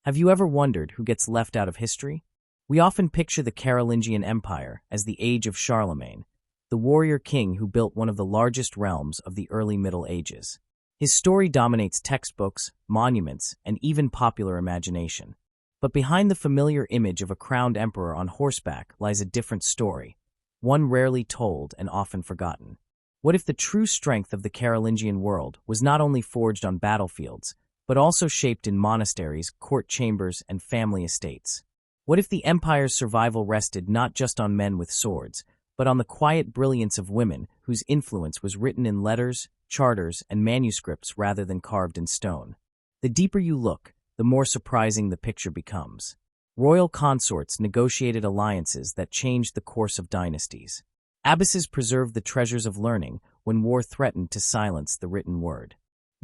Have you ever wondered who gets left out of history? We often picture the Carolingian Empire as the age of Charlemagne, the warrior king who built one of the largest realms of the early Middle Ages. His story dominates textbooks, monuments, and even popular imagination. But behind the familiar image of a crowned emperor on horseback lies a different story, one rarely told and often forgotten. What if the true strength of the Carolingian world was not only forged on battlefields, but also shaped in monasteries, court chambers, and family estates? What if the empire's survival rested not just on men with swords, but on the quiet brilliance of women whose influence was written in letters, charters, and manuscripts rather than carved in stone? The deeper you look, the more surprising the picture becomes. Royal consorts negotiated alliances that changed the course of dynasties. Abbesses preserved the treasures of learning when war threatened to silence the written word.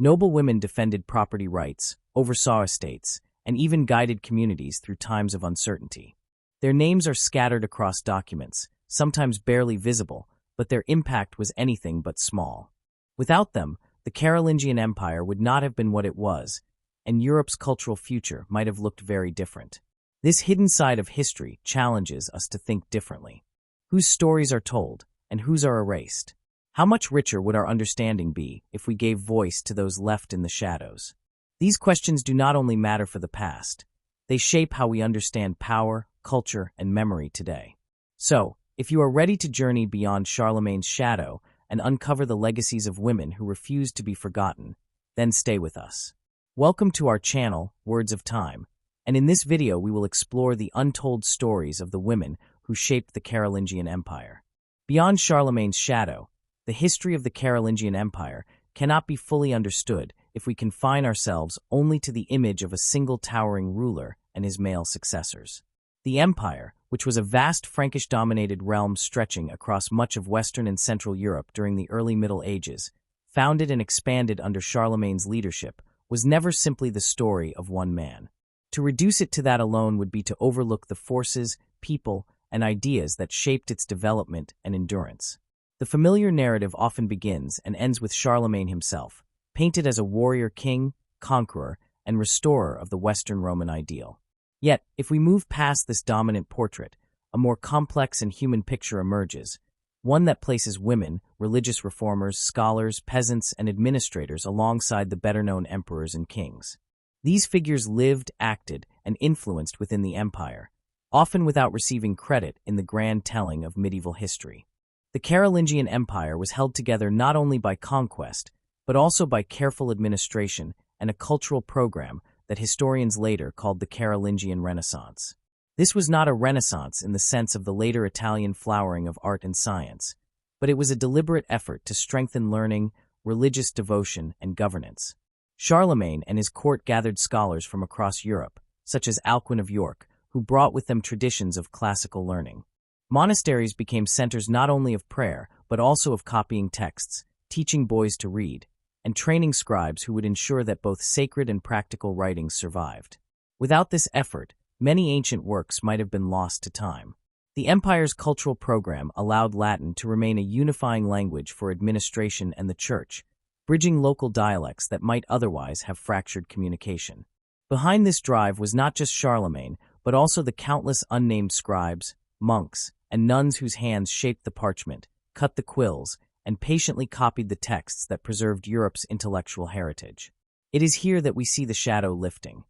Noble women defended property rights, oversaw estates, and even guided communities through times of uncertainty. Their names are scattered across documents, sometimes barely visible, but their impact was anything but small. Without them, the Carolingian Empire would not have been what it was, and Europe's cultural future might have looked very different. This hidden side of history challenges us to think differently. Whose stories are told, and whose are erased? How much richer would our understanding be if we gave voice to those left in the shadows? These questions do not only matter for the past, they shape how we understand power, culture, and memory today. So, if you are ready to journey beyond Charlemagne's shadow and uncover the legacies of women who refused to be forgotten, then stay with us. Welcome to our channel, Words of Time, and in this video we will explore the untold stories of the women who shaped the Carolingian Empire. Beyond Charlemagne's shadow, the history of the Carolingian Empire cannot be fully understood if we confine ourselves only to the image of a single towering ruler and his male successors. The empire, which was a vast Frankish-dominated realm stretching across much of Western and Central Europe during the early Middle Ages, founded and expanded under Charlemagne's leadership, was never simply the story of one man. To reduce it to that alone would be to overlook the forces, people, and ideas that shaped its development and endurance. The familiar narrative often begins and ends with Charlemagne himself, painted as a warrior king, conqueror, and restorer of the Western Roman ideal. Yet, if we move past this dominant portrait, a more complex and human picture emerges, one that places women, religious reformers, scholars, peasants, and administrators alongside the better-known emperors and kings. These figures lived, acted, and influenced within the empire, often without receiving credit in the grand telling of medieval history. The Carolingian Empire was held together not only by conquest, but also by careful administration and a cultural program that historians later called the Carolingian Renaissance. This was not a renaissance in the sense of the later Italian flowering of art and science, but it was a deliberate effort to strengthen learning, religious devotion, and governance. Charlemagne and his court gathered scholars from across Europe, such as Alcuin of York, who brought with them traditions of classical learning. Monasteries became centers not only of prayer, but also of copying texts, teaching boys to read, and training scribes who would ensure that both sacred and practical writings survived. Without this effort, many ancient works might have been lost to time. The empire's cultural program allowed Latin to remain a unifying language for administration and the church, bridging local dialects that might otherwise have fractured communication. Behind this drive was not just Charlemagne, but also the countless unnamed scribes, monks, and nuns whose hands shaped the parchment, cut the quills, and patiently copied the texts that preserved Europe's intellectual heritage. It is here that we see the shadow lifting.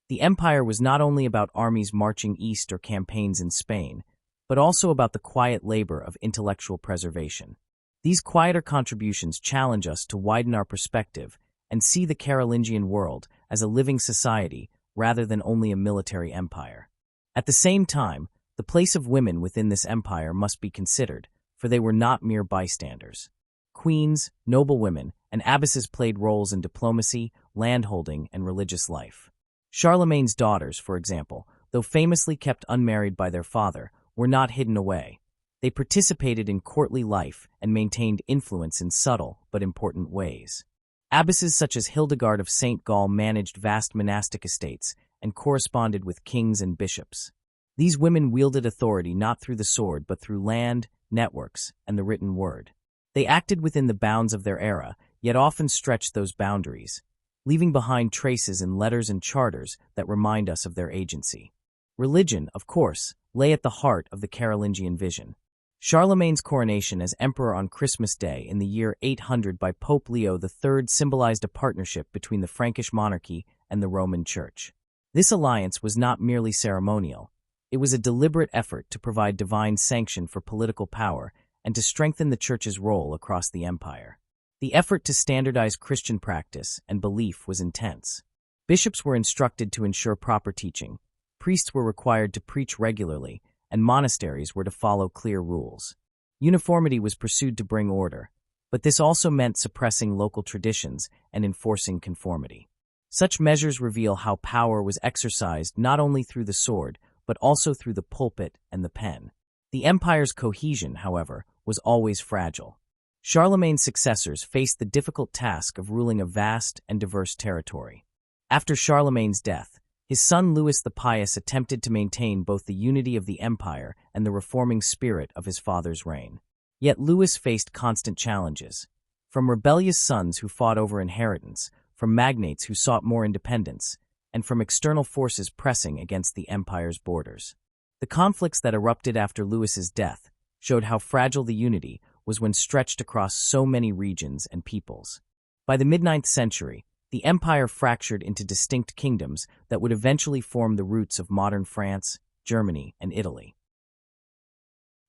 The empire was not only about armies marching east or campaigns in Spain, but also about the quiet labor of intellectual preservation. These quieter contributions challenge us to widen our perspective and see the Carolingian world as a living society rather than only a military empire. At the same time, the place of women within this empire must be considered, for they were not mere bystanders. Queens, noblewomen, and abbesses played roles in diplomacy, landholding, and religious life. Charlemagne's daughters, for example, though famously kept unmarried by their father, were not hidden away. They participated in courtly life and maintained influence in subtle but important ways. Abbesses such as Hildegard of St. Gall managed vast monastic estates and corresponded with kings and bishops. These women wielded authority not through the sword but through land, networks, and the written word. They acted within the bounds of their era, yet often stretched those boundaries, leaving behind traces in letters and charters that remind us of their agency. Religion, of course, lay at the heart of the Carolingian vision. Charlemagne's coronation as emperor on Christmas Day in the year 800 by Pope Leo III symbolized a partnership between the Frankish monarchy and the Roman Church. This alliance was not merely ceremonial. It was a deliberate effort to provide divine sanction for political power and to strengthen the Church's role across the empire. The effort to standardize Christian practice and belief was intense. Bishops were instructed to ensure proper teaching, priests were required to preach regularly, and monasteries were to follow clear rules. Uniformity was pursued to bring order, but this also meant suppressing local traditions and enforcing conformity. Such measures reveal how power was exercised not only through the sword, but also through the pulpit and the pen. The empire's cohesion, however, was always fragile. Charlemagne's successors faced the difficult task of ruling a vast and diverse territory. After Charlemagne's death, his son Louis the Pious attempted to maintain both the unity of the empire and the reforming spirit of his father's reign. Yet Louis faced constant challenges, from rebellious sons who fought over inheritance, from magnates who sought more independence, and from external forces pressing against the empire's borders. The conflicts that erupted after Louis's death showed how fragile the unity was when stretched across so many regions and peoples. By the mid-9th century, the empire fractured into distinct kingdoms that would eventually form the roots of modern France, Germany, and Italy.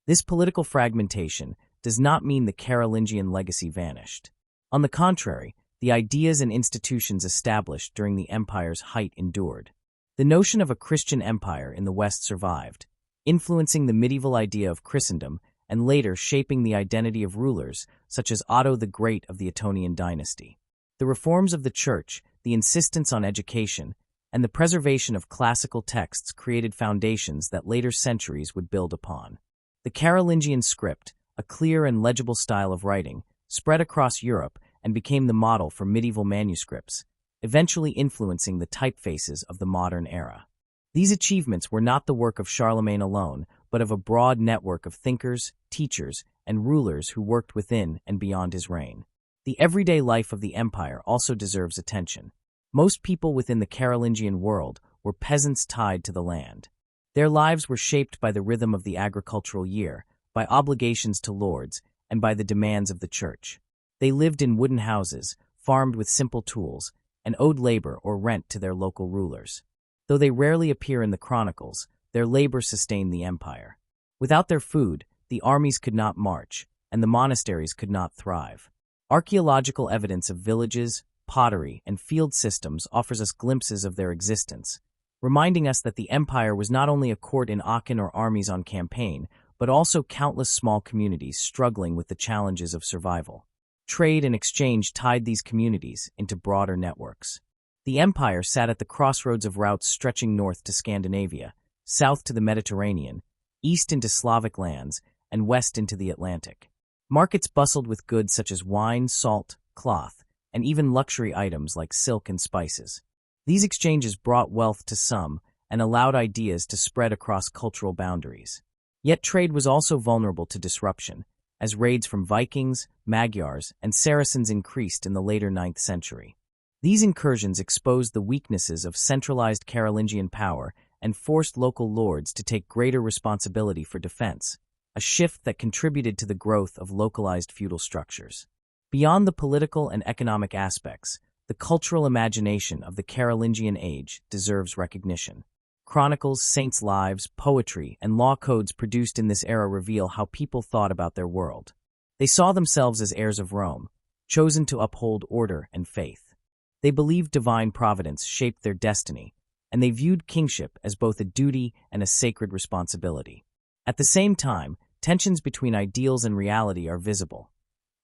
This political fragmentation does not mean the Carolingian legacy vanished. On the contrary, the ideas and institutions established during the empire's height endured. The notion of a Christian empire in the West survived, influencing the medieval idea of Christendom and later shaping the identity of rulers such as Otto the Great of the Ettonian dynasty. The reforms of the Church, the insistence on education, and the preservation of classical texts created foundations that later centuries would build upon. The Carolingian script, a clear and legible style of writing, spread across Europe and became the model for medieval manuscripts, eventually influencing the typefaces of the modern era. These achievements were not the work of Charlemagne alone, but of a broad network of thinkers, teachers, and rulers who worked within and beyond his reign. The everyday life of the empire also deserves attention. Most people within the Carolingian world were peasants tied to the land. Their lives were shaped by the rhythm of the agricultural year, by obligations to lords, and by the demands of the Church. They lived in wooden houses, farmed with simple tools, and owed labor or rent to their local rulers. Though they rarely appear in the chronicles, their labor sustained the empire. Without their food, the armies could not march, and the monasteries could not thrive. Archaeological evidence of villages, pottery, and field systems offers us glimpses of their existence, reminding us that the empire was not only a court in Aachen or armies on campaign, but also countless small communities struggling with the challenges of survival. Trade and exchange tied these communities into broader networks. The empire sat at the crossroads of routes stretching north to Scandinavia, south to the Mediterranean, east into Slavic lands, and west into the Atlantic. Markets bustled with goods such as wine, salt, cloth, and even luxury items like silk and spices. These exchanges brought wealth to some and allowed ideas to spread across cultural boundaries. Yet trade was also vulnerable to disruption, as raids from Vikings, Magyars, and Saracens increased in the later 9th century. These incursions exposed the weaknesses of centralized Carolingian power and forced local lords to take greater responsibility for defense, a shift that contributed to the growth of localized feudal structures. Beyond the political and economic aspects, the cultural imagination of the Carolingian age deserves recognition. Chronicles, saints' lives, poetry, and law codes produced in this era reveal how people thought about their world. They saw themselves as heirs of Rome, chosen to uphold order and faith. They believed divine providence shaped their destiny, and they viewed kingship as both a duty and a sacred responsibility. At the same time, tensions between ideals and reality are visible.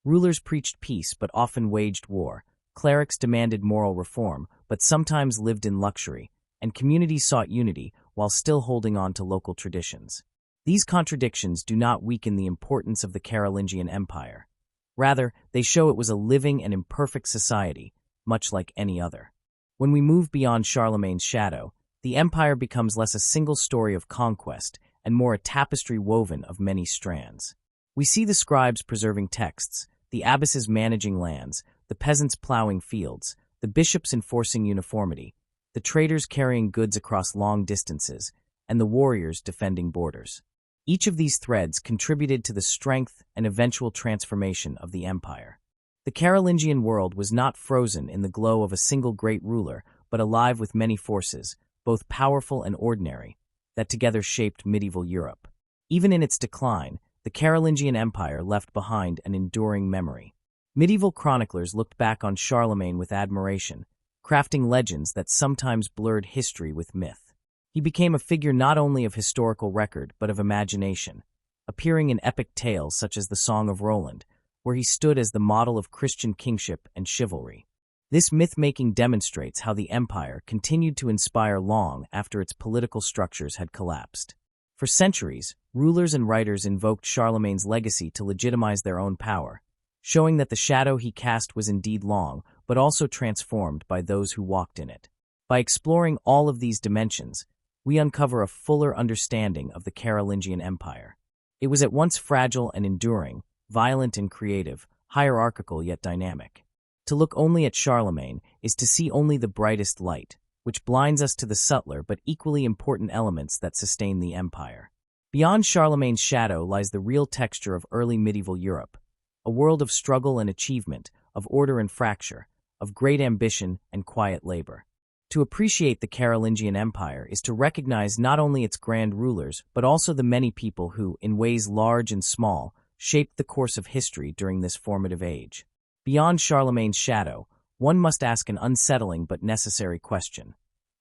Rulers preached peace but often waged war, clerics demanded moral reform but sometimes lived in luxury, and communities sought unity while still holding on to local traditions. These contradictions do not weaken the importance of the Carolingian Empire. Rather, they show it was a living and imperfect society, much like any other. When we move beyond Charlemagne's shadow, the empire becomes less a single story of conquest and more a tapestry woven of many strands. We see the scribes preserving texts, the abbesses managing lands, the peasants plowing fields, the the bishops enforcing uniformity, the traders carrying goods across long distances, and the warriors defending borders. Each of these threads contributed to the strength and eventual transformation of the empire. The Carolingian world was not frozen in the glow of a single great ruler, but alive with many forces, both powerful and ordinary, that together shaped medieval Europe. Even in its decline, the Carolingian Empire left behind an enduring memory. Medieval chroniclers looked back on Charlemagne with admiration, crafting legends that sometimes blurred history with myth. He became a figure not only of historical record but of imagination, appearing in epic tales such as the Song of Roland, where he stood as the model of Christian kingship and chivalry. This myth-making demonstrates how the empire continued to inspire long after its political structures had collapsed. For centuries, rulers and writers invoked Charlemagne's legacy to legitimize their own power, showing that the shadow he cast was indeed long, but also transformed by those who walked in it. By exploring all of these dimensions, we uncover a fuller understanding of the Carolingian Empire. It was at once fragile and enduring, violent and creative, hierarchical yet dynamic. To look only at Charlemagne is to see only the brightest light, which blinds us to the subtler but equally important elements that sustain the empire. Beyond Charlemagne's shadow lies the real texture of early medieval Europe, a world of struggle and achievement, of order and fracture, of great ambition and quiet labor. To appreciate the Carolingian Empire is to recognize not only its grand rulers, but also the many people who, in ways large and small, shaped the course of history during this formative age. Beyond Charlemagne's shadow, one must ask an unsettling but necessary question.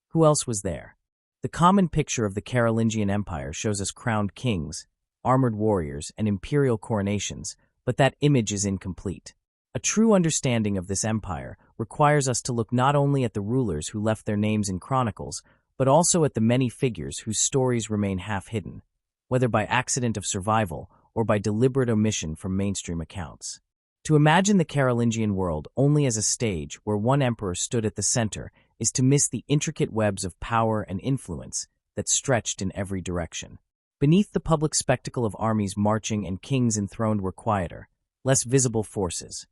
Who else was there? The common picture of the Carolingian Empire shows us crowned kings, armored warriors, and imperial coronations, but that image is incomplete. A true understanding of this empire requires us to look not only at the rulers who left their names in chronicles, but also at the many figures whose stories remain half-hidden, whether by accident of survival or by deliberate omission from mainstream accounts. To imagine the Carolingian world only as a stage where one emperor stood at the center is to miss the intricate webs of power and influence that stretched in every direction. Beneath the public spectacle of armies marching and kings enthroned were quieter, less visible forces.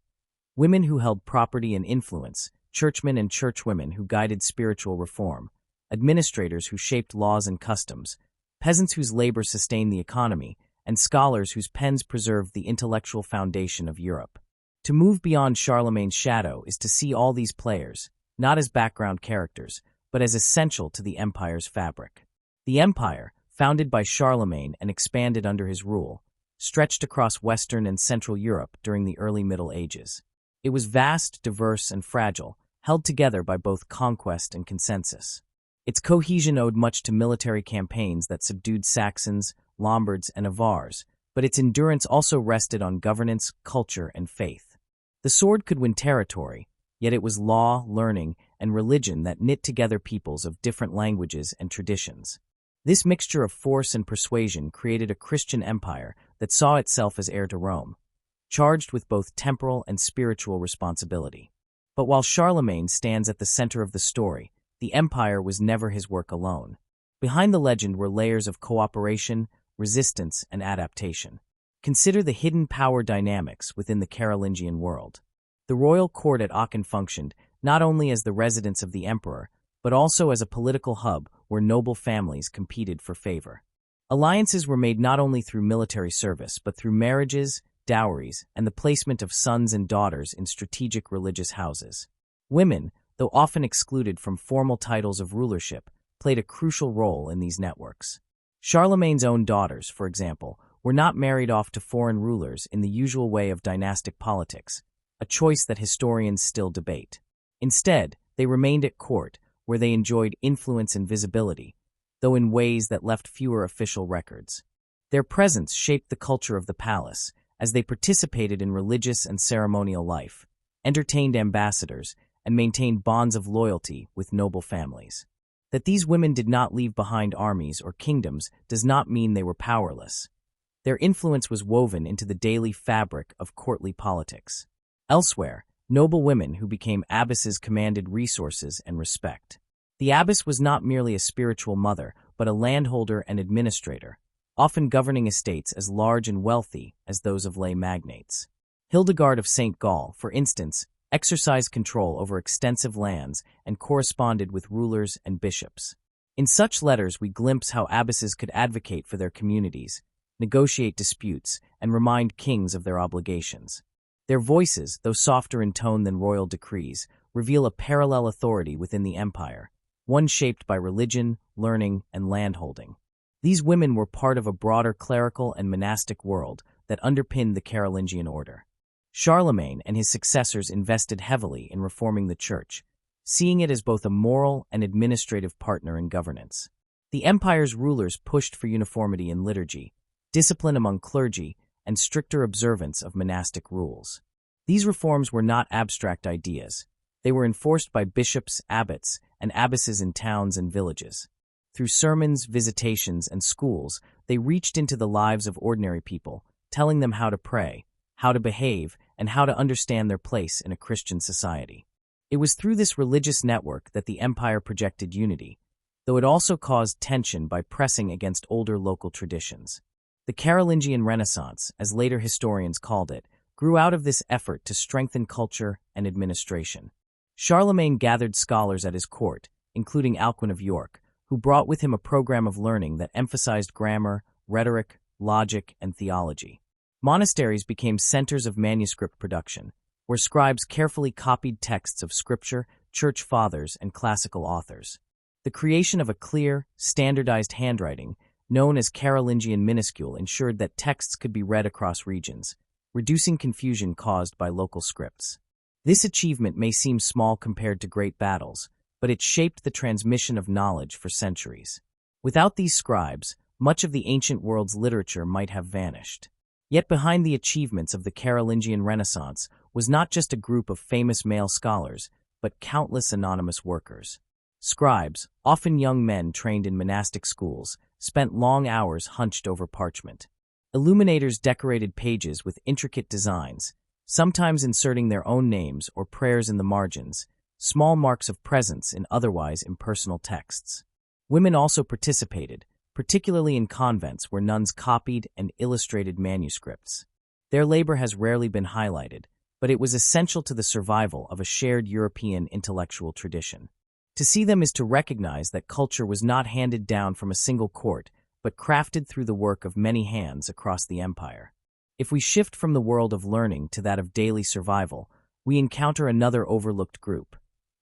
Women who held property and influence, churchmen and churchwomen who guided spiritual reform, administrators who shaped laws and customs, peasants whose labor sustained the economy, and scholars whose pens preserved the intellectual foundation of Europe. To move beyond Charlemagne's shadow is to see all these players, not as background characters, but as essential to the empire's fabric. The empire, founded by Charlemagne and expanded under his rule, stretched across Western and Central Europe during the early Middle Ages. It was vast, diverse, and fragile, held together by both conquest and consensus. Its cohesion owed much to military campaigns that subdued Saxons, Lombards, and Avars, but its endurance also rested on governance, culture, and faith. The sword could win territory, yet it was law, learning, and religion that knit together peoples of different languages and traditions. This mixture of force and persuasion created a Christian empire that saw itself as heir to Rome, charged with both temporal and spiritual responsibility. But while Charlemagne stands at the center of the story, the empire was never his work alone. Behind the legend were layers of cooperation, resistance, and adaptation. Consider the hidden power dynamics within the Carolingian world. The royal court at Aachen functioned not only as the residence of the emperor, but also as a political hub where noble families competed for favor. Alliances were made not only through military service, but through marriages, dowries, and the placement of sons and daughters in strategic religious houses. Women, though often excluded from formal titles of rulership, played a crucial role in these networks. Charlemagne's own daughters, for example, were not married off to foreign rulers in the usual way of dynastic politics, a choice that historians still debate. Instead, they remained at court, where they enjoyed influence and visibility, though in ways that left fewer official records. Their presence shaped the culture of the palace, as they participated in religious and ceremonial life, entertained ambassadors, and maintained bonds of loyalty with noble families. That these women did not leave behind armies or kingdoms does not mean they were powerless. Their influence was woven into the daily fabric of courtly politics. Elsewhere, noble women who became abbesses commanded resources and respect. The abbess was not merely a spiritual mother, but a landholder and administrator, often governing estates as large and wealthy as those of lay magnates. Hildegard of St. Gall, for instance, exercised control over extensive lands, and corresponded with rulers and bishops. In such letters, we glimpse how abbesses could advocate for their communities, negotiate disputes, and remind kings of their obligations. Their voices, though softer in tone than royal decrees, reveal a parallel authority within the empire, one shaped by religion, learning, and landholding. These women were part of a broader clerical and monastic world that underpinned the Carolingian order. Charlemagne and his successors invested heavily in reforming the church, seeing it as both a moral and administrative partner in governance. The empire's rulers pushed for uniformity in liturgy, discipline among clergy, and stricter observance of monastic rules. These reforms were not abstract ideas. They were enforced by bishops, abbots, and abbesses in towns and villages. Through sermons, visitations, and schools, they reached into the lives of ordinary people, telling them how to pray, how to behave, and how to understand their place in a Christian society. It was through this religious network that the empire projected unity, though it also caused tension by pressing against older local traditions. The Carolingian Renaissance, as later historians called it, grew out of this effort to strengthen culture and administration. Charlemagne gathered scholars at his court, including Alcuin of York, who brought with him a program of learning that emphasized grammar, rhetoric, logic, and theology. Monasteries became centers of manuscript production, where scribes carefully copied texts of scripture, church fathers, and classical authors. The creation of a clear, standardized handwriting, known as Carolingian minuscule, ensured that texts could be read across regions, reducing confusion caused by local scripts. This achievement may seem small compared to great battles, but it shaped the transmission of knowledge for centuries. Without these scribes, much of the ancient world's literature might have vanished. Yet behind the achievements of the Carolingian Renaissance was not just a group of famous male scholars, but countless anonymous workers. Scribes, often young men trained in monastic schools, spent long hours hunched over parchment. Illuminators decorated pages with intricate designs, sometimes inserting their own names or prayers in the margins, small marks of presence in otherwise impersonal texts. Women also participated, particularly in convents where nuns copied and illustrated manuscripts. Their labor has rarely been highlighted, but it was essential to the survival of a shared European intellectual tradition. To see them is to recognize that culture was not handed down from a single court, but crafted through the work of many hands across the empire. If we shift from the world of learning to that of daily survival, we encounter another overlooked group: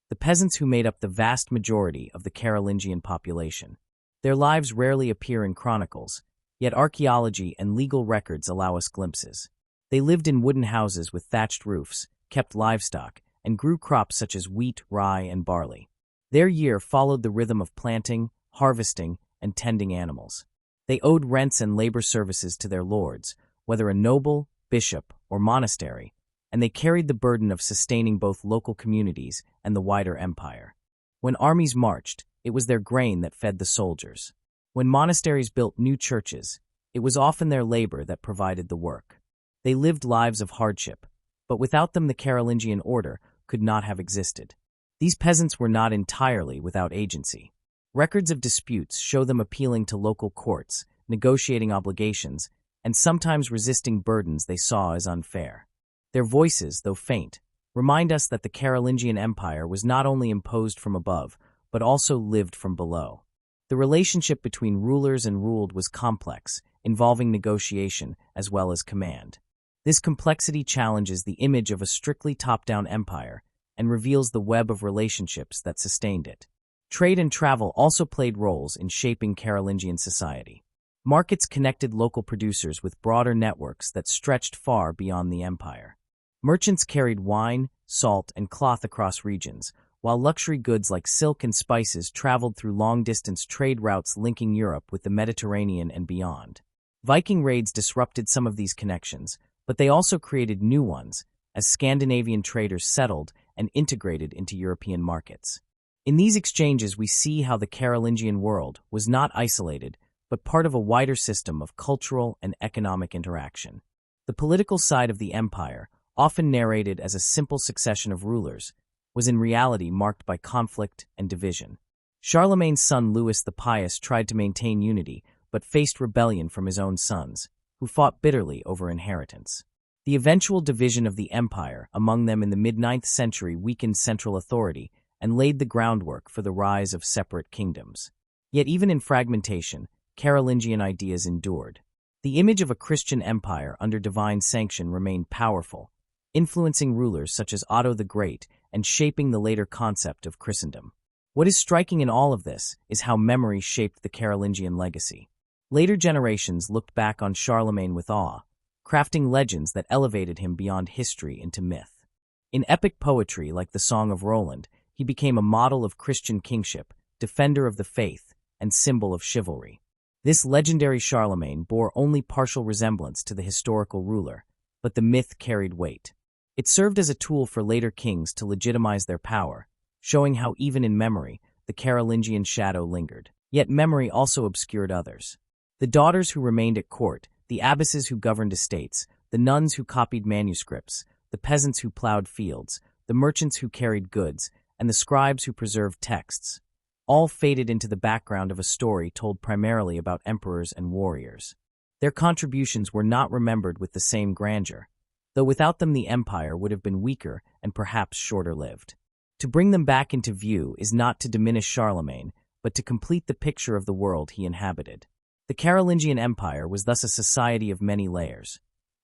the peasants who made up the vast majority of the Carolingian population. Their lives rarely appear in chronicles, yet archaeology and legal records allow us glimpses. They lived in wooden houses with thatched roofs, kept livestock, and grew crops such as wheat, rye, and barley. Their year followed the rhythm of planting, harvesting, and tending animals. They owed rents and labor services to their lords, whether a noble, bishop, or monastery, and they carried the burden of sustaining both local communities and the wider empire. When armies marched, it was their grain that fed the soldiers. When monasteries built new churches, it was often their labor that provided the work. They lived lives of hardship, but without them the Carolingian order could not have existed. These peasants were not entirely without agency. Records of disputes show them appealing to local courts, negotiating obligations, and sometimes resisting burdens they saw as unfair. Their voices, though faint, remind us that the Carolingian Empire was not only imposed from above, but also lived from below. The relationship between rulers and ruled was complex, involving negotiation as well as command. This complexity challenges the image of a strictly top-down empire and reveals the web of relationships that sustained it. Trade and travel also played roles in shaping Carolingian society. Markets connected local producers with broader networks that stretched far beyond the empire. Merchants carried wine, salt, and cloth across regions, while luxury goods like silk and spices traveled through long-distance trade routes linking Europe with the Mediterranean and beyond. Viking raids disrupted some of these connections, but they also created new ones, as Scandinavian traders settled and integrated into European markets. In these exchanges, we see how the Carolingian world was not isolated, but part of a wider system of cultural and economic interaction. The political side of the empire, often narrated as a simple succession of rulers, was in reality marked by conflict and division. Charlemagne's son Louis the Pious tried to maintain unity, but faced rebellion from his own sons, who fought bitterly over inheritance. The eventual division of the empire among them in the mid-9th century weakened central authority and laid the groundwork for the rise of separate kingdoms. Yet even in fragmentation, Carolingian ideas endured. The image of a Christian empire under divine sanction remained powerful, influencing rulers such as Otto the Great and shaping the later concept of Christendom. What is striking in all of this is how memory shaped the Carolingian legacy. Later generations looked back on Charlemagne with awe, crafting legends that elevated him beyond history into myth. In epic poetry like the Song of Roland, he became a model of Christian kingship, defender of the faith, and symbol of chivalry. This legendary Charlemagne bore only partial resemblance to the historical ruler, but the myth carried weight. It served as a tool for later kings to legitimize their power, showing how even in memory, the Carolingian shadow lingered. Yet memory also obscured others. The daughters who remained at court, the abbesses who governed estates, the nuns who copied manuscripts, the peasants who plowed fields, the merchants who carried goods, and the scribes who preserved texts, all faded into the background of a story told primarily about emperors and warriors. Their contributions were not remembered with the same grandeur, though without them the empire would have been weaker and perhaps shorter-lived. To bring them back into view is not to diminish Charlemagne, but to complete the picture of the world he inhabited. The Carolingian Empire was thus a society of many layers.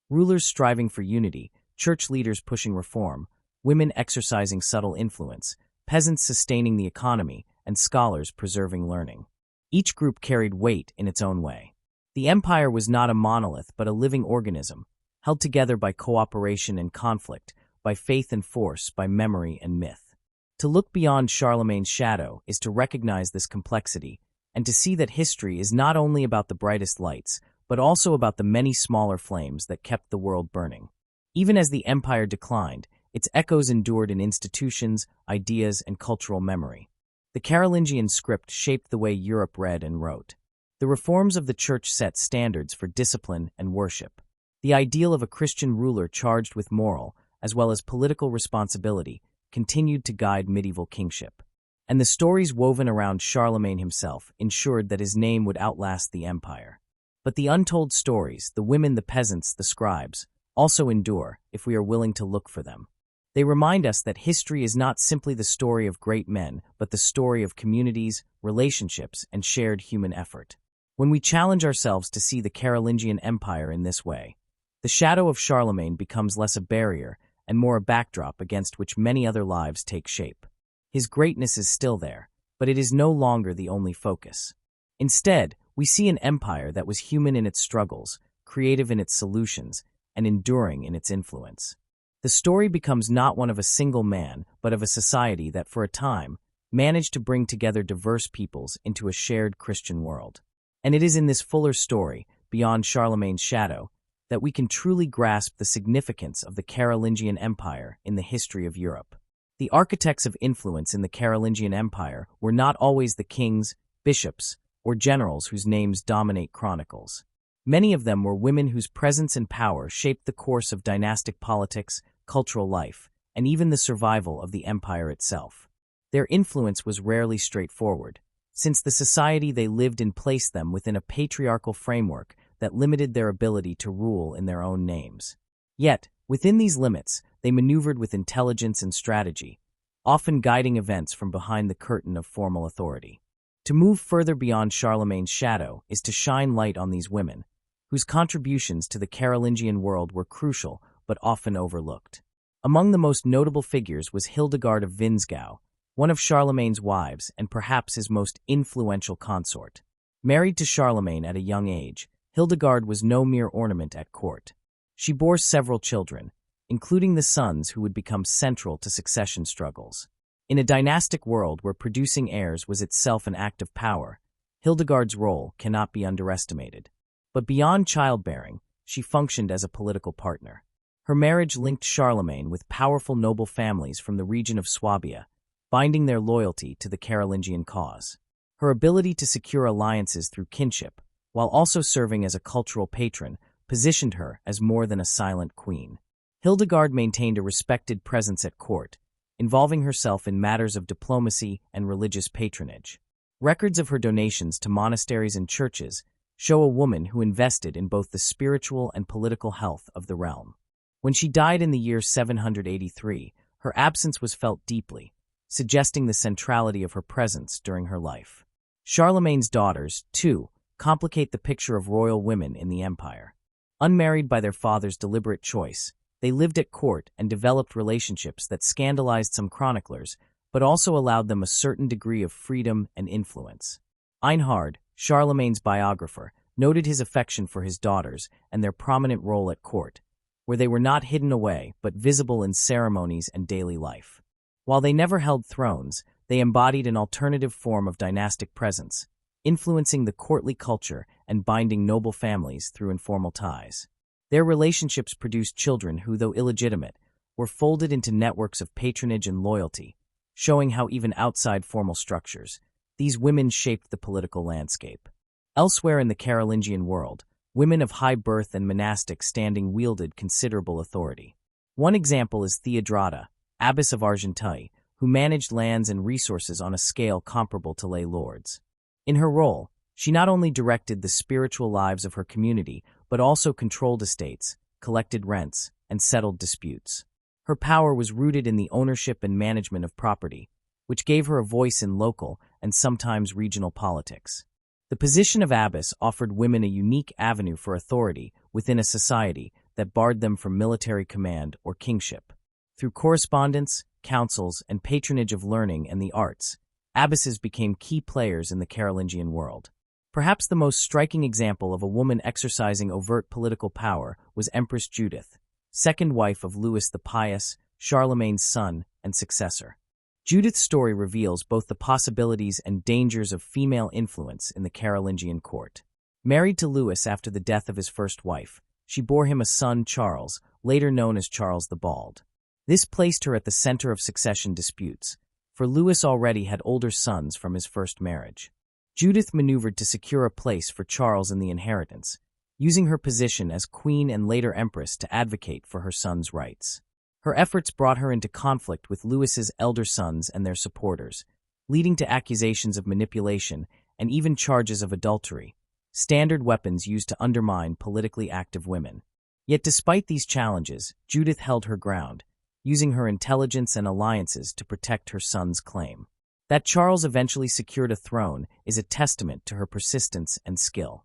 Rulers striving for unity, church leaders pushing reform, women exercising subtle influence, peasants sustaining the economy, and scholars preserving learning. Each group carried weight in its own way. The empire was not a monolith but a living organism, held together by cooperation and conflict, by faith and force, by memory and myth. To look beyond Charlemagne's shadow is to recognize this complexity, and to see that history is not only about the brightest lights, but also about the many smaller flames that kept the world burning. Even as the empire declined, its echoes endured in institutions, ideas, and cultural memory. The Carolingian script shaped the way Europe read and wrote. The reforms of the church set standards for discipline and worship. The ideal of a Christian ruler charged with moral, as well as political responsibility, continued to guide medieval kingship. And the stories woven around Charlemagne himself ensured that his name would outlast the empire. But the untold stories, the women, the peasants, the scribes, also endure if we are willing to look for them. They remind us that history is not simply the story of great men, but the story of communities, relationships, and shared human effort. When we challenge ourselves to see the Carolingian Empire in this way, the shadow of Charlemagne becomes less a barrier and more a backdrop against which many other lives take shape. His greatness is still there, but it is no longer the only focus. Instead, we see an empire that was human in its struggles, creative in its solutions, and enduring in its influence. The story becomes not one of a single man, but of a society that, for a time, managed to bring together diverse peoples into a shared Christian world. And it is in this fuller story, beyond Charlemagne's shadow, that we can truly grasp the significance of the Carolingian Empire in the history of Europe. The architects of influence in the Carolingian Empire were not always the kings, bishops, or generals whose names dominate chronicles. Many of them were women whose presence and power shaped the course of dynastic politics, cultural life, and even the survival of the empire itself. Their influence was rarely straightforward, since the society they lived in placed them within a patriarchal framework that limited their ability to rule in their own names. Yet, within these limits, they maneuvered with intelligence and strategy, often guiding events from behind the curtain of formal authority. To move further beyond Charlemagne's shadow is to shine light on these women, whose contributions to the Carolingian world were crucial but often overlooked. Among the most notable figures was Hildegard of Windsgau, one of Charlemagne's wives and perhaps his most influential consort. Married to Charlemagne at a young age, Hildegard was no mere ornament at court. She bore several children, including the sons who would become central to succession struggles. In a dynastic world where producing heirs was itself an act of power, Hildegard's role cannot be underestimated. But beyond childbearing, she functioned as a political partner. Her marriage linked Charlemagne with powerful noble families from the region of Swabia, binding their loyalty to the Carolingian cause. Her ability to secure alliances through kinship, while also serving as a cultural patron, positioned her as more than a silent queen. Hildegard maintained a respected presence at court, involving herself in matters of diplomacy and religious patronage. Records of her donations to monasteries and churches show a woman who invested in both the spiritual and political health of the realm. When she died in the year 783, her absence was felt deeply, suggesting the centrality of her presence during her life. Charlemagne's daughters, too, complicate the picture of royal women in the empire. Unmarried by their father's deliberate choice, they lived at court and developed relationships that scandalized some chroniclers, but also allowed them a certain degree of freedom and influence. Einhard, Charlemagne's biographer, noted his affection for his daughters and their prominent role at court, where they were not hidden away but visible in ceremonies and daily life. While they never held thrones, they embodied an alternative form of dynastic presence, influencing the courtly culture and binding noble families through informal ties. Their relationships produced children who, though illegitimate, were folded into networks of patronage and loyalty, showing how even outside formal structures, these women shaped the political landscape. Elsewhere in the Carolingian world, women of high birth and monastic standing wielded considerable authority. One example is Theodrata, abbess of Argenteuil, who managed lands and resources on a scale comparable to lay lords. In her role, she not only directed the spiritual lives of her community, but also controlled estates, collected rents, and settled disputes. Her power was rooted in the ownership and management of property, which gave her a voice in local and sometimes regional politics. The position of abbess offered women a unique avenue for authority within a society that barred them from military command or kingship. Through correspondence, councils, and patronage of learning and the arts, abbesses became key players in the Carolingian world. Perhaps the most striking example of a woman exercising overt political power was Empress Judith, second wife of Louis the Pious, Charlemagne's son and successor. Judith's story reveals both the possibilities and dangers of female influence in the Carolingian court. Married to Louis after the death of his first wife, she bore him a son, Charles, later known as Charles the Bald. This placed her at the center of succession disputes, for Louis already had older sons from his first marriage. Judith maneuvered to secure a place for Charles in the inheritance, using her position as queen and later empress to advocate for her son's rights. Her efforts brought her into conflict with Louis's elder sons and their supporters, leading to accusations of manipulation and even charges of adultery, standard weapons used to undermine politically active women. Yet despite these challenges, Judith held her ground, using her intelligence and alliances to protect her son's claim. That Charles eventually secured a throne is a testament to her persistence and skill.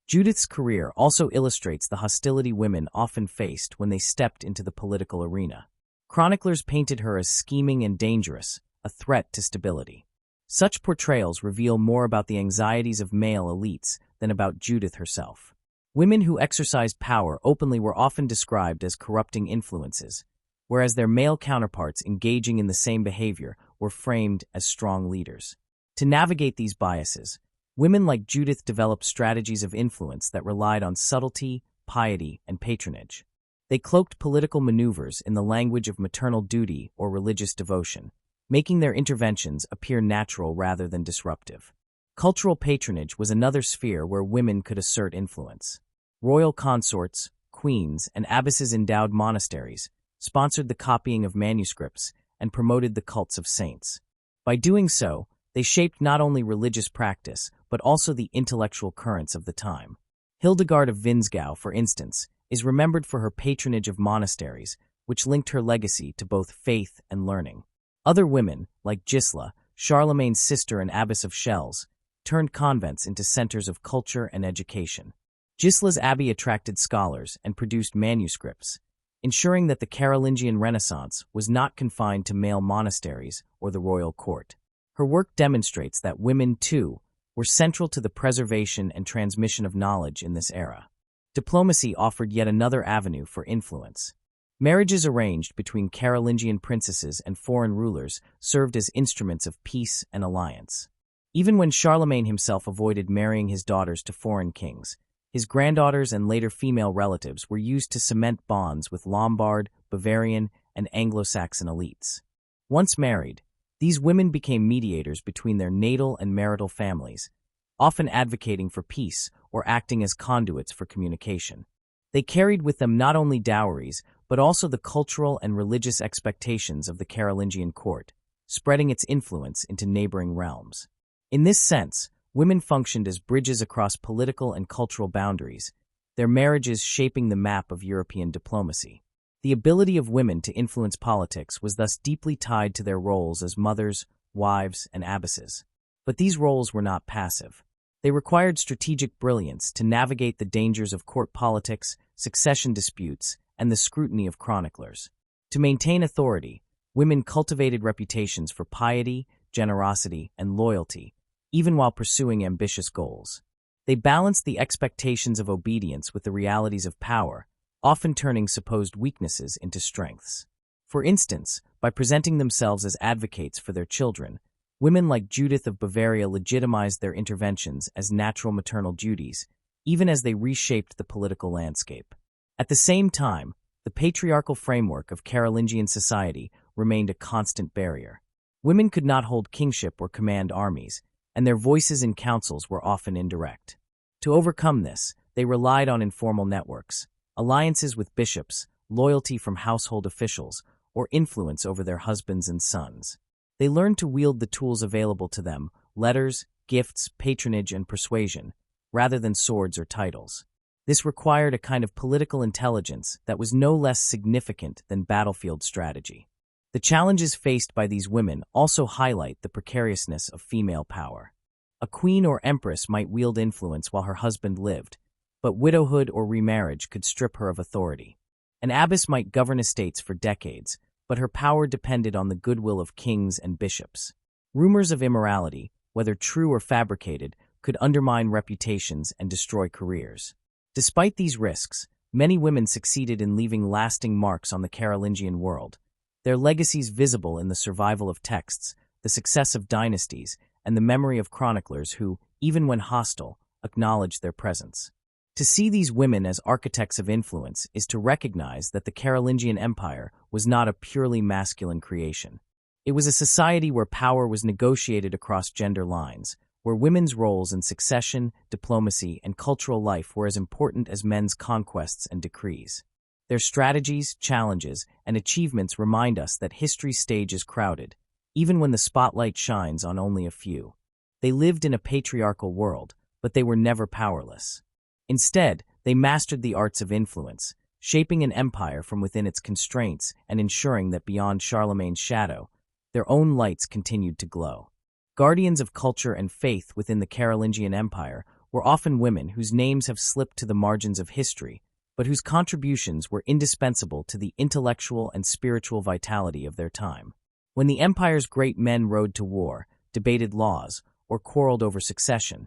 Judith's career also illustrates the hostility women often faced when they stepped into the political arena. Chroniclers painted her as scheming and dangerous, a threat to stability. Such portrayals reveal more about the anxieties of male elites than about Judith herself. Women who exercised power openly were often described as corrupting influences, whereas their male counterparts engaging in the same behavior were framed as strong leaders. To navigate these biases, women like Judith developed strategies of influence that relied on subtlety, piety, and patronage. They cloaked political maneuvers in the language of maternal duty or religious devotion, making their interventions appear natural rather than disruptive. Cultural patronage was another sphere where women could assert influence. Royal consorts, queens, and abbesses endowed monasteries, sponsored the copying of manuscripts, and promoted the cults of saints. By doing so, they shaped not only religious practice, but also the intellectual currents of the time. Hildegard of Vinzgau, for instance, is remembered for her patronage of monasteries, which linked her legacy to both faith and learning. Other women, like Gisela, Charlemagne's sister and abbess of Chelles, turned convents into centers of culture and education. Gisela's abbey attracted scholars and produced manuscripts, ensuring that the Carolingian Renaissance was not confined to male monasteries or the royal court. Her work demonstrates that women, too, were central to the preservation and transmission of knowledge in this era. Diplomacy offered yet another avenue for influence. Marriages arranged between Carolingian princesses and foreign rulers served as instruments of peace and alliance. Even when Charlemagne himself avoided marrying his daughters to foreign kings, his granddaughters and later female relatives were used to cement bonds with Lombard, Bavarian, and Anglo-Saxon elites. Once married, these women became mediators between their natal and marital families, often advocating for peace or acting as conduits for communication. They carried with them not only dowries, but also the cultural and religious expectations of the Carolingian court, spreading its influence into neighboring realms. In this sense, women functioned as bridges across political and cultural boundaries, their marriages shaping the map of European diplomacy. The ability of women to influence politics was thus deeply tied to their roles as mothers, wives, and abbesses. But these roles were not passive. They required strategic brilliance to navigate the dangers of court politics, succession disputes, and the scrutiny of chroniclers. To maintain authority, women cultivated reputations for piety, generosity, and loyalty, even while pursuing ambitious goals. They balanced the expectations of obedience with the realities of power, often turning supposed weaknesses into strengths. For instance, by presenting themselves as advocates for their children, women like Judith of Bavaria legitimized their interventions as natural maternal duties, even as they reshaped the political landscape. At the same time, the patriarchal framework of Carolingian society remained a constant barrier. Women could not hold kingship or command armies, and their voices in councils were often indirect. To overcome this, they relied on informal networks, alliances with bishops, loyalty from household officials, or influence over their husbands and sons. They learned to wield the tools available to them, letters, gifts, patronage, and persuasion, rather than swords or titles. This required a kind of political intelligence that was no less significant than battlefield strategy. The challenges faced by these women also highlight the precariousness of female power. A queen or empress might wield influence while her husband lived, but widowhood or remarriage could strip her of authority. An abbess might govern estates for decades, but her power depended on the goodwill of kings and bishops. Rumors of immorality, whether true or fabricated, could undermine reputations and destroy careers. Despite these risks, many women succeeded in leaving lasting marks on the Carolingian world, their legacies visible in the survival of texts, the success of dynasties, and the memory of chroniclers who, even when hostile, acknowledged their presence. To see these women as architects of influence is to recognize that the Carolingian Empire was not a purely masculine creation. It was a society where power was negotiated across gender lines, where women's roles in succession, diplomacy, and cultural life were as important as men's conquests and decrees. Their strategies, challenges, and achievements remind us that history's stage is crowded, even when the spotlight shines on only a few. They lived in a patriarchal world, but they were never powerless. Instead, they mastered the arts of influence, shaping an empire from within its constraints and ensuring that beyond Charlemagne's shadow, their own lights continued to glow. Guardians of culture and faith within the Carolingian Empire were often women whose names have slipped to the margins of history, but whose contributions were indispensable to the intellectual and spiritual vitality of their time. When the empire's great men rode to war, debated laws, or quarreled over succession,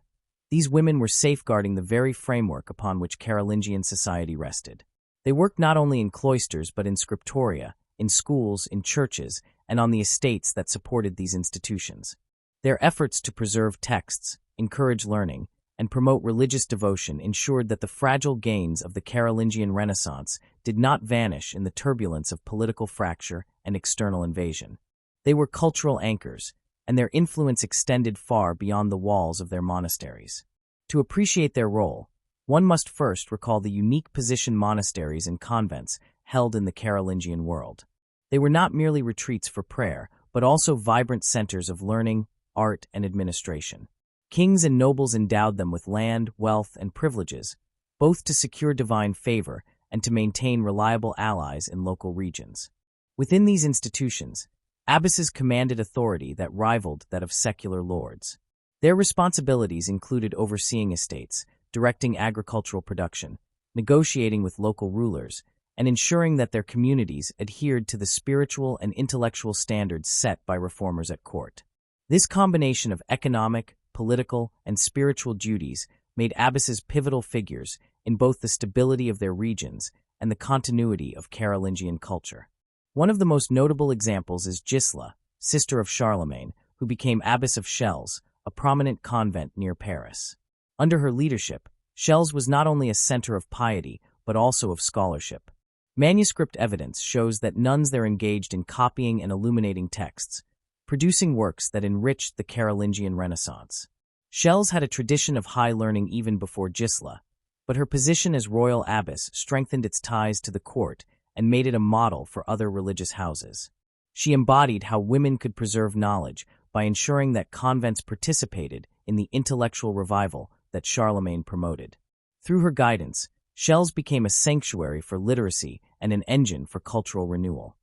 these women were safeguarding the very framework upon which Carolingian society rested. They worked not only in cloisters but in scriptoria, in schools, in churches, and on the estates that supported these institutions. Their efforts to preserve texts, encourage learning, and promote religious devotion ensured that the fragile gains of the Carolingian Renaissance did not vanish in the turbulence of political fracture and external invasion. They were cultural anchors, and their influence extended far beyond the walls of their monasteries. To appreciate their role, one must first recall the unique position monasteries and convents held in the Carolingian world. They were not merely retreats for prayer, but also vibrant centers of learning, art, and administration. Kings and nobles endowed them with land, wealth, and privileges, both to secure divine favor and to maintain reliable allies in local regions. Within these institutions, abbesses commanded authority that rivaled that of secular lords. Their responsibilities included overseeing estates, directing agricultural production, negotiating with local rulers, and ensuring that their communities adhered to the spiritual and intellectual standards set by reformers at court. This combination of economic, political, and spiritual duties made abbesses pivotal figures in both the stability of their regions and the continuity of Carolingian culture. One of the most notable examples is Gisela, sister of Charlemagne, who became abbess of Chelles, a prominent convent near Paris. Under her leadership, Chelles was not only a center of piety, but also of scholarship. Manuscript evidence shows that nuns there engaged in copying and illuminating texts, producing works that enriched the Carolingian Renaissance. Chelles had a tradition of high learning even before Gisela, but her position as royal abbess strengthened its ties to the court and made it a model for other religious houses. She embodied how women could preserve knowledge by ensuring that convents participated in the intellectual revival that Charlemagne promoted. Through her guidance, Shells became a sanctuary for literacy and an engine for cultural renewal.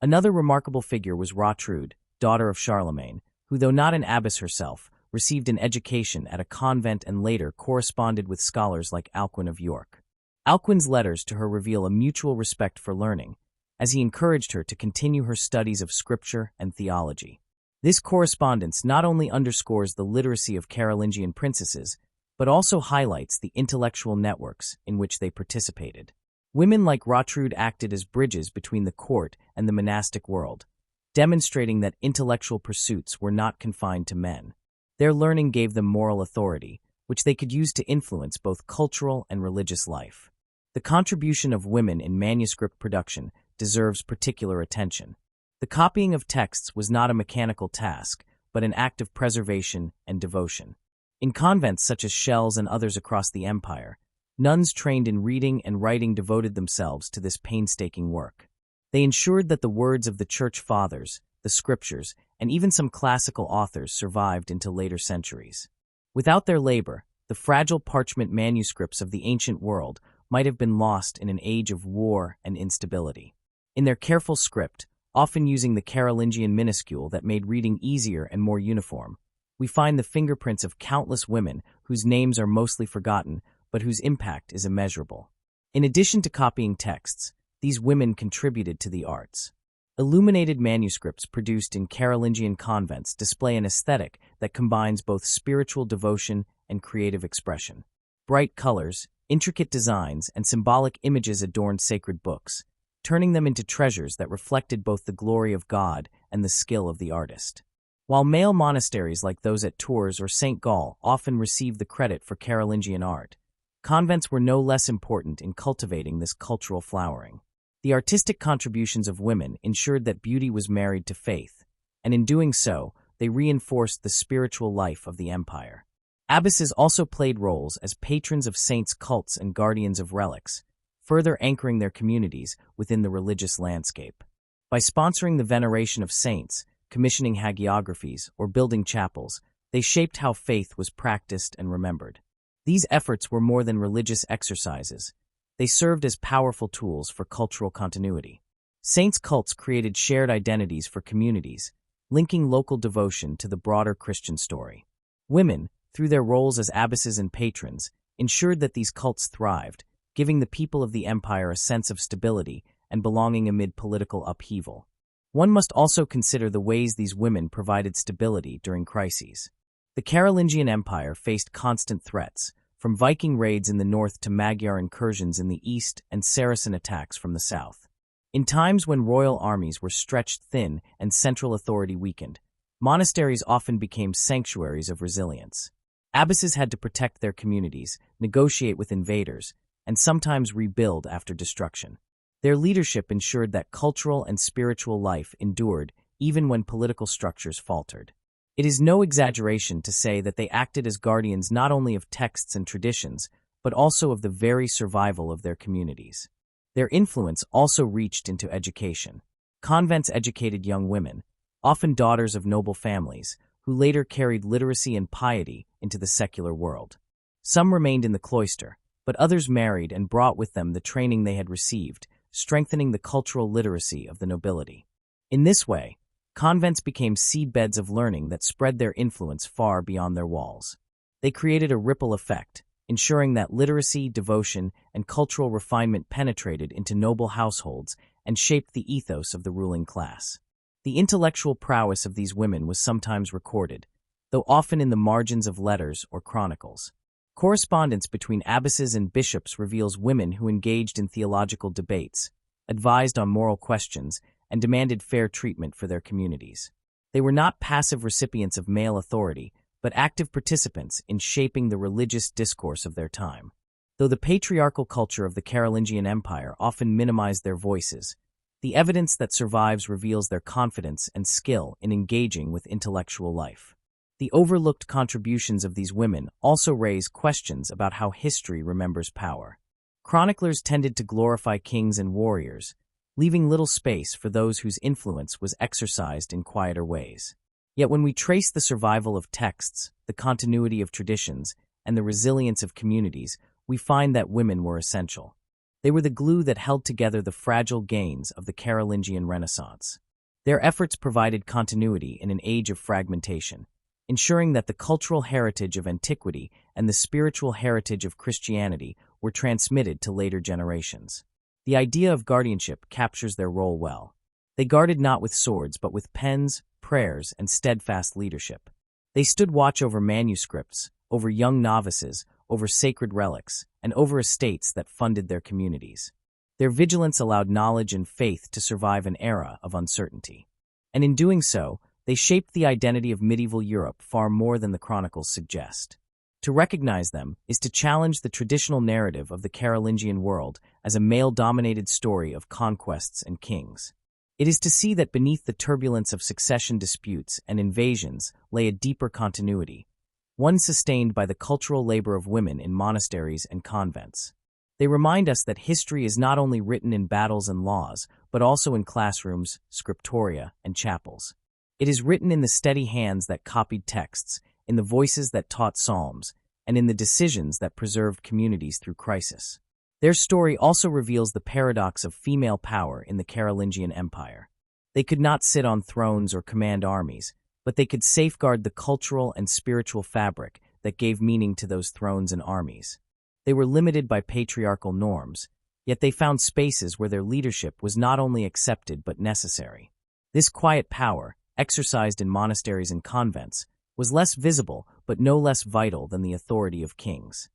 Another remarkable figure was Rotrud, daughter of Charlemagne, who, though not an abbess herself, received an education at a convent and later corresponded with scholars like Alcuin of York. Alcuin's letters to her reveal a mutual respect for learning, as he encouraged her to continue her studies of scripture and theology. This correspondence not only underscores the literacy of Carolingian princesses, but also highlights the intellectual networks in which they participated. Women like Rotrud acted as bridges between the court and the monastic world, demonstrating that intellectual pursuits were not confined to men. Their learning gave them moral authority, which they could use to influence both cultural and religious life. The contribution of women in manuscript production deserves particular attention. The copying of texts was not a mechanical task, but an act of preservation and devotion. In convents such as Shells and others across the empire, nuns trained in reading and writing devoted themselves to this painstaking work. They ensured that the words of the Church Fathers, the Scriptures, and even some classical authors survived into later centuries. Without their labor, the fragile parchment manuscripts of the ancient world might have been lost in an age of war and instability. In their careful script, often using the Carolingian minuscule that made reading easier and more uniform, we find the fingerprints of countless women whose names are mostly forgotten, but whose impact is immeasurable. In addition to copying texts, these women contributed to the arts. Illuminated manuscripts produced in Carolingian convents display an aesthetic that combines both spiritual devotion and creative expression. Bright colors, intricate designs, and symbolic images adorned sacred books, turning them into treasures that reflected both the glory of God and the skill of the artist. While male monasteries like those at Tours or St. Gall often received the credit for Carolingian art, convents were no less important in cultivating this cultural flowering. The artistic contributions of women ensured that beauty was married to faith, and in doing so, they reinforced the spiritual life of the empire. Abbesses also played roles as patrons of saints' cults and guardians of relics, further anchoring their communities within the religious landscape. By sponsoring the veneration of saints, commissioning hagiographies, or building chapels, they shaped how faith was practiced and remembered. These efforts were more than religious exercises. They served as powerful tools for cultural continuity. Saints' cults created shared identities for communities, linking local devotion to the broader Christian story. Women, through their roles as abbesses and patrons, ensured that these cults thrived, giving the people of the empire a sense of stability and belonging amid political upheaval. One must also consider the ways these women provided stability during crises. The Carolingian Empire faced constant threats, from Viking raids in the north to Magyar incursions in the east and Saracen attacks from the south. In times when royal armies were stretched thin and central authority weakened, monasteries often became sanctuaries of resilience. Abbesses had to protect their communities, negotiate with invaders, and sometimes rebuild after destruction. Their leadership ensured that cultural and spiritual life endured even when political structures faltered. It is no exaggeration to say that they acted as guardians not only of texts and traditions, but also of the very survival of their communities. Their influence also reached into education. Convents educated young women, often daughters of noble families, who later carried literacy and piety into the secular world. Some remained in the cloister, but others married and brought with them the training they had received, strengthening the cultural literacy of the nobility. In this way, convents became seedbeds of learning that spread their influence far beyond their walls. They created a ripple effect, ensuring that literacy, devotion, and cultural refinement penetrated into noble households and shaped the ethos of the ruling class. The intellectual prowess of these women was sometimes recorded, though often in the margins of letters or chronicles. Correspondence between abbesses and bishops reveals women who engaged in theological debates, advised on moral questions, and demanded fair treatment for their communities. They were not passive recipients of male authority, but active participants in shaping the religious discourse of their time. Though the patriarchal culture of the Carolingian Empire often minimized their voices, the evidence that survives reveals their confidence and skill in engaging with intellectual life. The overlooked contributions of these women also raise questions about how history remembers power. Chroniclers tended to glorify kings and warriors, leaving little space for those whose influence was exercised in quieter ways. Yet when we trace the survival of texts, the continuity of traditions, and the resilience of communities, we find that women were essential. They were the glue that held together the fragile gains of the Carolingian Renaissance. Their efforts provided continuity in an age of fragmentation, ensuring that the cultural heritage of antiquity and the spiritual heritage of Christianity were transmitted to later generations. The idea of guardianship captures their role well. They guarded not with swords but with pens, prayers, and steadfast leadership. They stood watch over manuscripts, over young novices, over sacred relics, and over estates that funded their communities. Their vigilance allowed knowledge and faith to survive an era of uncertainty. And in doing so, they shaped the identity of medieval Europe far more than the chronicles suggest. To recognize them is to challenge the traditional narrative of the Carolingian world as a male-dominated story of conquests and kings. It is to see that beneath the turbulence of succession disputes and invasions lay a deeper continuity, one sustained by the cultural labor of women in monasteries and convents. They remind us that history is not only written in battles and laws, but also in classrooms, scriptoria, and chapels. It is written in the steady hands that copied texts, in the voices that taught psalms, and in the decisions that preserved communities through crisis. Their story also reveals the paradox of female power in the Carolingian Empire. They could not sit on thrones or command armies, but they could safeguard the cultural and spiritual fabric that gave meaning to those thrones and armies. They were limited by patriarchal norms, yet they found spaces where their leadership was not only accepted but necessary. This quiet power, exercised in monasteries and convents, was less visible but no less vital than the authority of kings.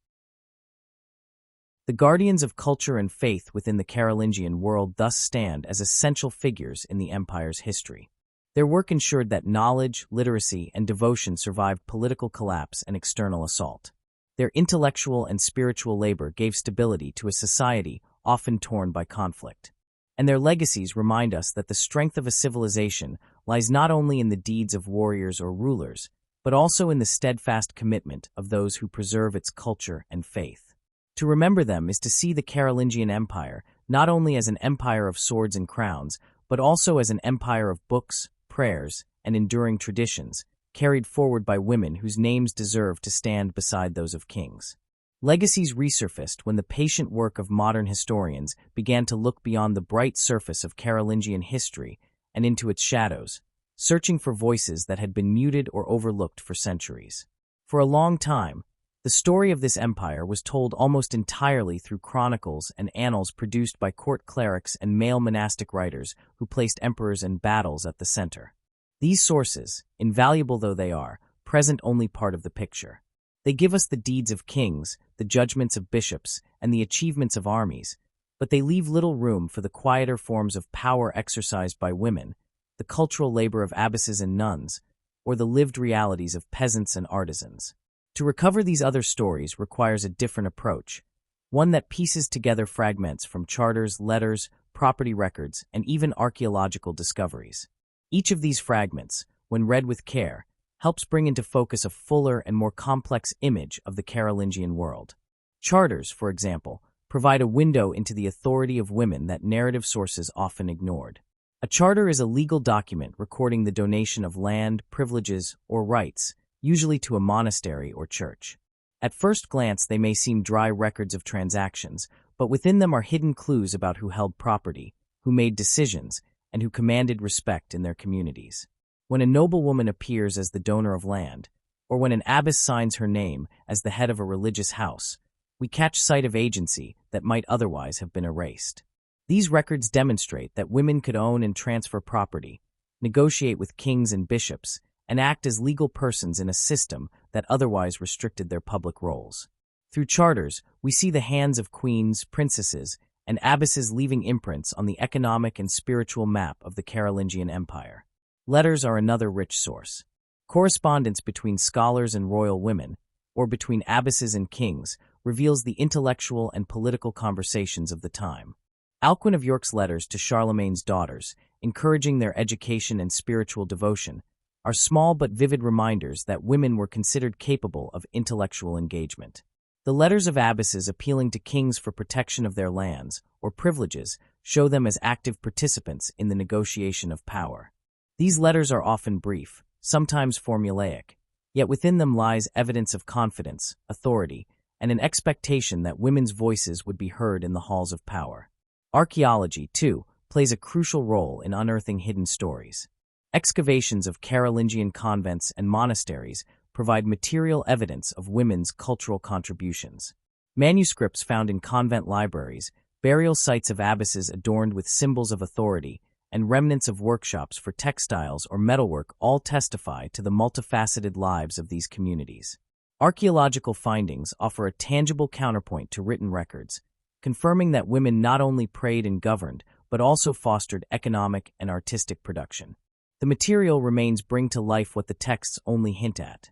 The guardians of culture and faith within the Carolingian world thus stand as essential figures in the empire's history. Their work ensured that knowledge, literacy, and devotion survived political collapse and external assault. Their intellectual and spiritual labor gave stability to a society often torn by conflict. And their legacies remind us that the strength of a civilization lies not only in the deeds of warriors or rulers, but also in the steadfast commitment of those who preserve its culture and faith. To remember them is to see the Carolingian Empire not only as an empire of swords and crowns, but also as an empire of books, prayers, and enduring traditions, carried forward by women whose names deserve to stand beside those of kings. Legacies resurfaced when the patient work of modern historians began to look beyond the bright surface of Carolingian history and into its shadows, searching for voices that had been muted or overlooked for centuries. For a long time, the story of this empire was told almost entirely through chronicles and annals produced by court clerics and male monastic writers who placed emperors and battles at the center. These sources, invaluable though they are, present only part of the picture. They give us the deeds of kings, the judgments of bishops, and the achievements of armies, but they leave little room for the quieter forms of power exercised by women, the cultural labor of abbesses and nuns, or the lived realities of peasants and artisans. To recover these other stories requires a different approach, one that pieces together fragments from charters, letters, property records, and even archaeological discoveries. Each of these fragments, when read with care, helps bring into focus a fuller and more complex image of the Carolingian world. Charters, for example, provide a window into the authority of women that narrative sources often ignored. A charter is a legal document recording the donation of land, privileges, or rights, usually to a monastery or church. At first glance, they may seem dry records of transactions, but within them are hidden clues about who held property, who made decisions, and who commanded respect in their communities. When a noblewoman appears as the donor of land, or when an abbess signs her name as the head of a religious house, we catch sight of agency that might otherwise have been erased. These records demonstrate that women could own and transfer property, negotiate with kings and bishops, and act as legal persons in a system that otherwise restricted their public roles. Through charters, we see the hands of queens, princesses, and abbesses leaving imprints on the economic and spiritual map of the Carolingian Empire. Letters are another rich source. Correspondence between scholars and royal women, or between abbesses and kings, reveals the intellectual and political conversations of the time. Alcuin of York's letters to Charlemagne's daughters, encouraging their education and spiritual devotion, are small but vivid reminders that women were considered capable of intellectual engagement. The letters of abbesses appealing to kings for protection of their lands or privileges show them as active participants in the negotiation of power. These letters are often brief, sometimes formulaic, yet within them lies evidence of confidence, authority, and an expectation that women's voices would be heard in the halls of power. Archaeology, too, plays a crucial role in unearthing hidden stories. Excavations of Carolingian convents and monasteries provide material evidence of women's cultural contributions. Manuscripts found in convent libraries, burial sites of abbesses adorned with symbols of authority, and remnants of workshops for textiles or metalwork all testify to the multifaceted lives of these communities. Archaeological findings offer a tangible counterpoint to written records, confirming that women not only prayed and governed, but also fostered economic and artistic production. The material remains bring to life what the texts only hint at: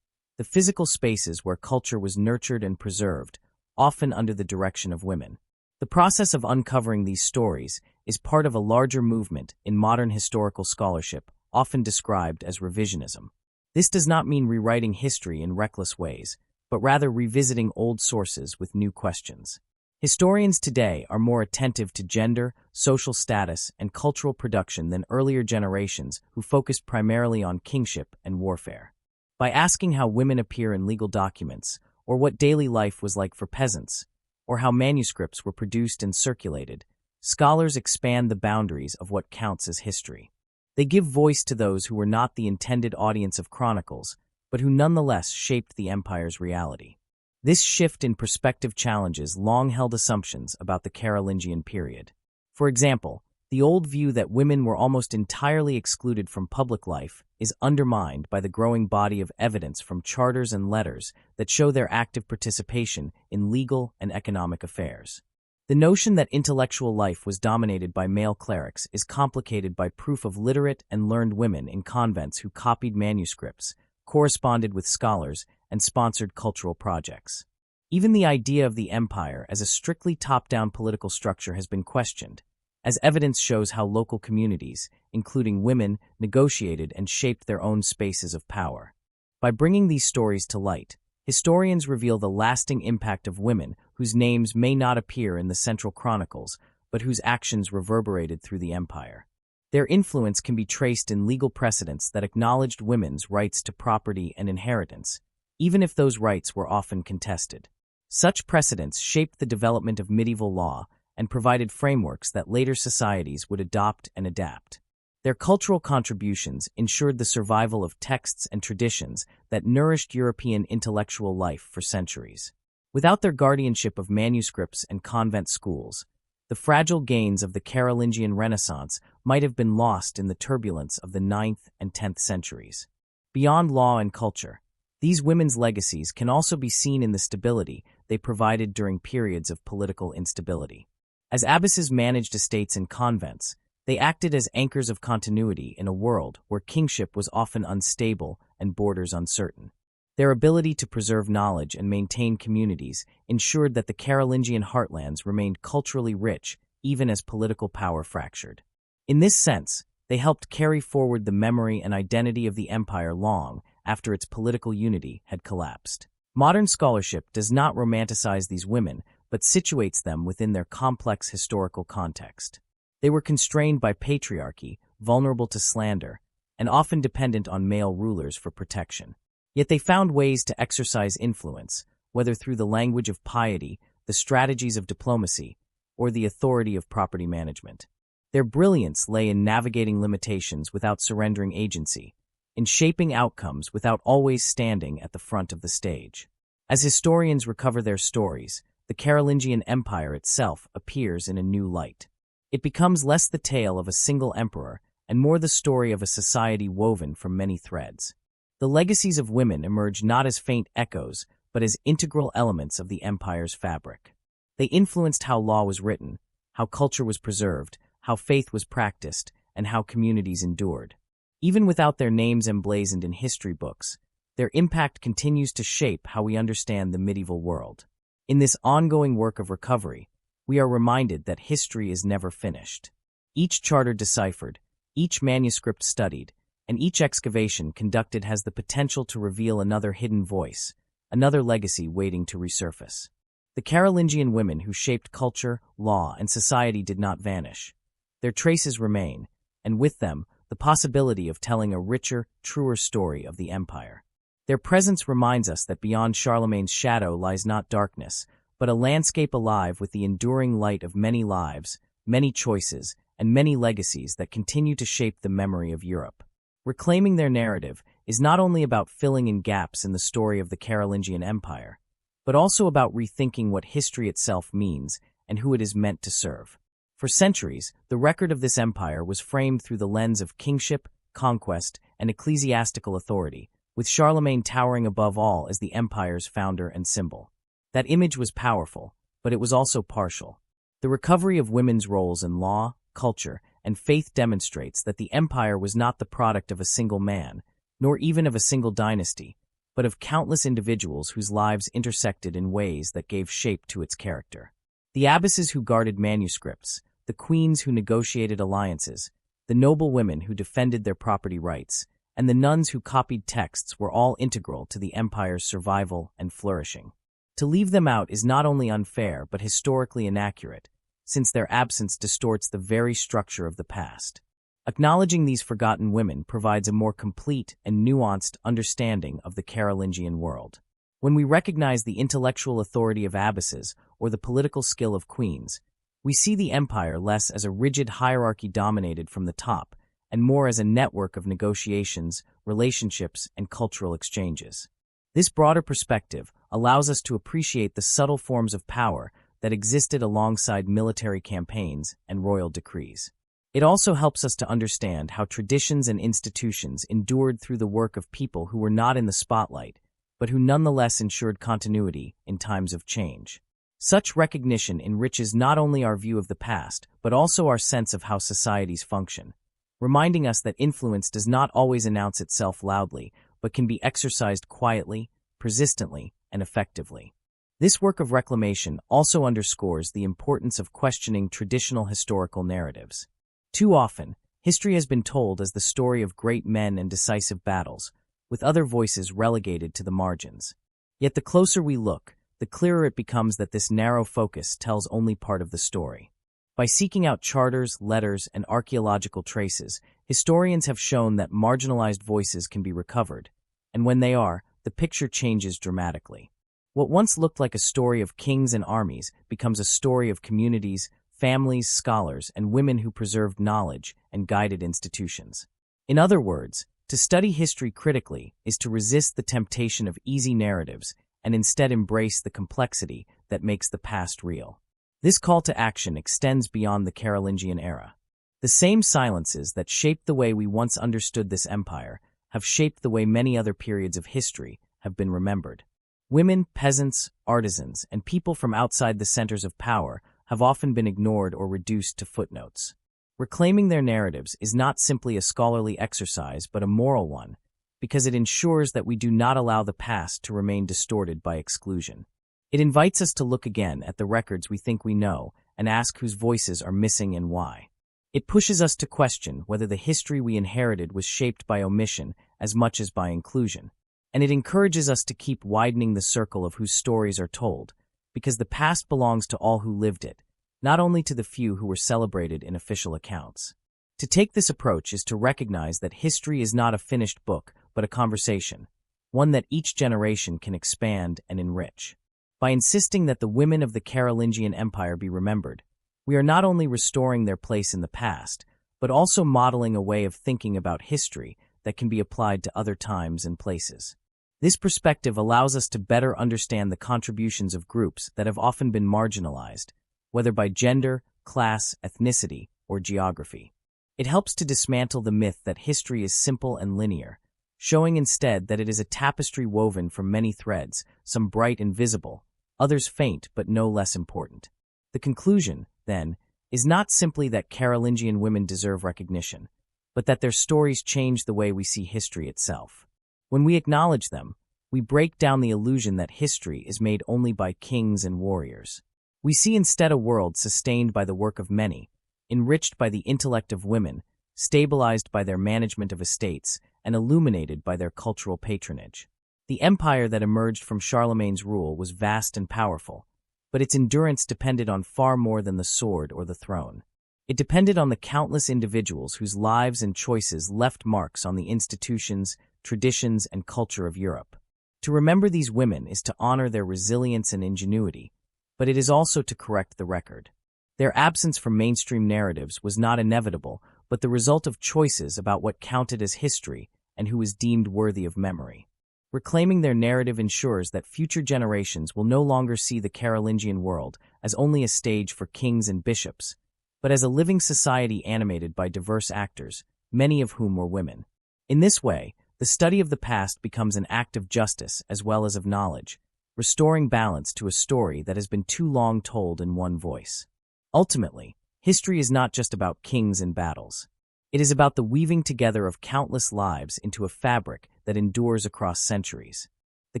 the physical spaces where culture was nurtured and preserved, often under the direction of women. The process of uncovering these stories is part of a larger movement in modern historical scholarship, often described as revisionism. This does not mean rewriting history in reckless ways, but rather revisiting old sources with new questions. Historians today are more attentive to gender, social status, and cultural production than earlier generations who focused primarily on kingship and warfare. By asking how women appear in legal documents, or what daily life was like for peasants, or how manuscripts were produced and circulated, scholars expand the boundaries of what counts as history. They give voice to those who were not the intended audience of chronicles, but who nonetheless shaped the empire's reality. This shift in perspective challenges long-held assumptions about the Carolingian period. For example, the old view that women were almost entirely excluded from public life is undermined by the growing body of evidence from charters and letters that show their active participation in legal and economic affairs. The notion that intellectual life was dominated by male clerics is complicated by proof of literate and learned women in convents who copied manuscripts, corresponded with scholars, and sponsored cultural projects. Even the idea of the empire as a strictly top-down political structure has been questioned, as evidence shows how local communities, including women, negotiated and shaped their own spaces of power. By bringing these stories to light, historians reveal the lasting impact of women whose names may not appear in the central chronicles, but whose actions reverberated through the empire. Their influence can be traced in legal precedents that acknowledged women's rights to property and inheritance, even if those rights were often contested. Such precedents shaped the development of medieval law and provided frameworks that later societies would adopt and adapt. Their cultural contributions ensured the survival of texts and traditions that nourished European intellectual life for centuries. Without their guardianship of manuscripts and convent schools, the fragile gains of the Carolingian Renaissance might have been lost in the turbulence of the 9th and 10th centuries. Beyond law and culture, these women's legacies can also be seen in the stability they provided during periods of political instability. As abbesses managed estates and convents, they acted as anchors of continuity in a world where kingship was often unstable and borders uncertain. Their ability to preserve knowledge and maintain communities ensured that the Carolingian heartlands remained culturally rich even as political power fractured. In this sense, they helped carry forward the memory and identity of the empire long after its political unity had collapsed. Modern scholarship does not romanticize these women, but situates them within their complex historical context. They were constrained by patriarchy, vulnerable to slander, and often dependent on male rulers for protection. Yet they found ways to exercise influence, whether through the language of piety, the strategies of diplomacy, or the authority of property management. Their brilliance lay in navigating limitations without surrendering agency, in shaping outcomes without always standing at the front of the stage. As historians recover their stories, the Carolingian Empire itself appears in a new light. It becomes less the tale of a single emperor and more the story of a society woven from many threads. The legacies of women emerge not as faint echoes, but as integral elements of the empire's fabric. They influenced how law was written, how culture was preserved, how faith was practiced, and how communities endured. Even without their names emblazoned in history books, their impact continues to shape how we understand the medieval world. In this ongoing work of recovery, we are reminded that history is never finished. Each charter deciphered, each manuscript studied, and each excavation conducted has the potential to reveal another hidden voice, another legacy waiting to resurface. The Carolingian women who shaped culture, law, and society did not vanish. Their traces remain, and with them, the possibility of telling a richer, truer story of the empire. Their presence reminds us that beyond Charlemagne's shadow lies not darkness, but a landscape alive with the enduring light of many lives, many choices, and many legacies that continue to shape the memory of Europe. Reclaiming their narrative is not only about filling in gaps in the story of the Carolingian Empire, but also about rethinking what history itself means and who it is meant to serve. For centuries, the record of this empire was framed through the lens of kingship, conquest, and ecclesiastical authority, with Charlemagne towering above all as the empire's founder and symbol. That image was powerful, but it was also partial. The recovery of women's roles in law, culture, and faith demonstrates that the empire was not the product of a single man, nor even of a single dynasty, but of countless individuals whose lives intersected in ways that gave shape to its character. The abbesses who guarded manuscripts, the queens who negotiated alliances, the noble women who defended their property rights, and the nuns who copied texts were all integral to the empire's survival and flourishing. To leave them out is not only unfair but historically inaccurate, since their absence distorts the very structure of the past. Acknowledging these forgotten women provides a more complete and nuanced understanding of the Carolingian world. When we recognize the intellectual authority of abbesses or the political skill of queens, we see the empire less as a rigid hierarchy dominated from the top and more as a network of negotiations, relationships, and cultural exchanges. This broader perspective allows us to appreciate the subtle forms of power that existed alongside military campaigns and royal decrees. It also helps us to understand how traditions and institutions endured through the work of people who were not in the spotlight, but who nonetheless ensured continuity in times of change. Such recognition enriches not only our view of the past, but also our sense of how societies function, reminding us that influence does not always announce itself loudly, but can be exercised quietly, persistently, and effectively. This work of reclamation also underscores the importance of questioning traditional historical narratives. Too often, history has been told as the story of great men and decisive battles, with other voices relegated to the margins. Yet the closer we look, the clearer it becomes that this narrow focus tells only part of the story. By seeking out charters, letters, and archaeological traces, historians have shown that marginalized voices can be recovered, and when they are, the picture changes dramatically. What once looked like a story of kings and armies becomes a story of communities, families, scholars, and women who preserved knowledge and guided institutions. In other words, to study history critically is to resist the temptation of easy narratives and instead embrace the complexity that makes the past real. This call to action extends beyond the Carolingian era. The same silences that shaped the way we once understood this empire have shaped the way many other periods of history have been remembered. Women, peasants, artisans, and people from outside the centers of power have often been ignored or reduced to footnotes. Reclaiming their narratives is not simply a scholarly exercise but a moral one, because it ensures that we do not allow the past to remain distorted by exclusion. It invites us to look again at the records we think we know and ask whose voices are missing and why. It pushes us to question whether the history we inherited was shaped by omission as much as by inclusion. And it encourages us to keep widening the circle of whose stories are told, because the past belongs to all who lived it, not only to the few who were celebrated in official accounts. To take this approach is to recognize that history is not a finished book, but a conversation, one that each generation can expand and enrich. By insisting that the women of the Carolingian Empire be remembered, we are not only restoring their place in the past, but also modeling a way of thinking about history that can be applied to other times and places. This perspective allows us to better understand the contributions of groups that have often been marginalized, whether by gender, class, ethnicity, or geography. It helps to dismantle the myth that history is simple and linear, showing instead that it is a tapestry woven from many threads, some bright and visible, others faint but no less important. The conclusion, then, is not simply that Carolingian women deserve recognition, but that their stories change the way we see history itself. When we acknowledge them, we break down the illusion that history is made only by kings and warriors. We see instead a world sustained by the work of many, enriched by the intellect of women, stabilized by their management of estates, and illuminated by their cultural patronage. The empire that emerged from Charlemagne's rule was vast and powerful, but its endurance depended on far more than the sword or the throne. It depended on the countless individuals whose lives and choices left marks on the institutions, traditions, and culture of Europe. To remember these women is to honor their resilience and ingenuity, but it is also to correct the record. Their absence from mainstream narratives was not inevitable, but the result of choices about what counted as history and who was deemed worthy of memory. Reclaiming their narrative ensures that future generations will no longer see the Carolingian world as only a stage for kings and bishops, but as a living society animated by diverse actors, many of whom were women. In this way, the study of the past becomes an act of justice as well as of knowledge, restoring balance to a story that has been too long told in one voice. Ultimately, history is not just about kings and battles. It is about the weaving together of countless lives into a fabric that endures across centuries. The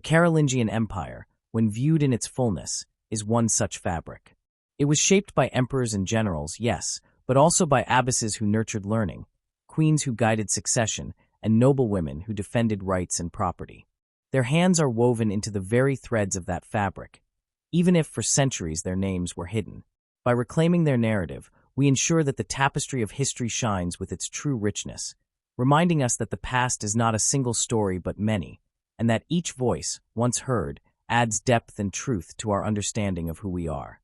Carolingian Empire, when viewed in its fullness, is one such fabric. It was shaped by emperors and generals, yes, but also by abbesses who nurtured learning, queens who guided succession, and noble women who defended rights and property. Their hands are woven into the very threads of that fabric, even if for centuries their names were hidden. By reclaiming their narrative, we ensure that the tapestry of history shines with its true richness, reminding us that the past is not a single story but many, and that each voice, once heard, adds depth and truth to our understanding of who we are.